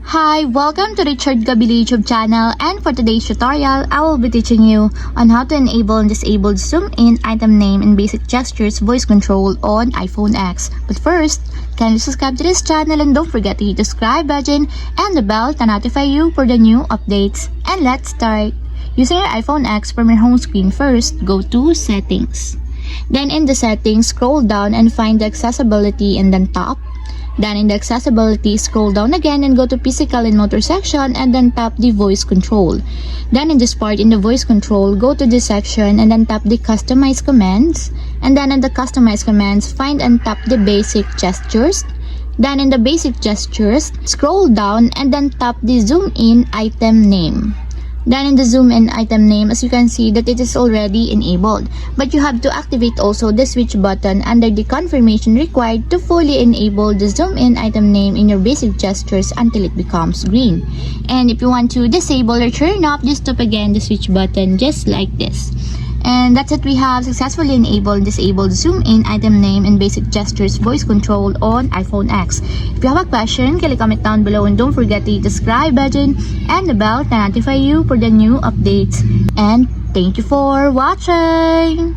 Hi, welcome to Richard Gabili YouTube channel, and for today's tutorial, I will be teaching you on how to enable and disable zoom in, item name, and basic gestures voice control on iPhone X. But first, kindly subscribe to this channel and don't forget to hit the subscribe button and the bell to notify you for the new updates. And let's start. Using your iPhone X from your home screen, first go to Settings. Then in the settings, scroll down and find the accessibility and then tap. Then in the accessibility, scroll down again and go to physical and motor section and then tap the voice control. Then in this part, in the voice control, go to this section and then tap the customize commands. And then in the customize commands, find and tap the basic gestures. Then in the basic gestures, scroll down and then tap the zoom in item name. Then in the zoom in item name, as you can see that it is already enabled. But you have to activate also the switch button under the confirmation required to fully enable the zoom in item name in your basic gestures until it becomes green. And if you want to disable or turn off, just tap again the switch button just like this. And that's it, we have successfully enabled and disabled zoom in item name and basic gestures voice control on iPhone X. If you have a question, kindly comment down below and don't forget to hit the subscribe button and the bell to notify you for the new updates. And thank you for watching!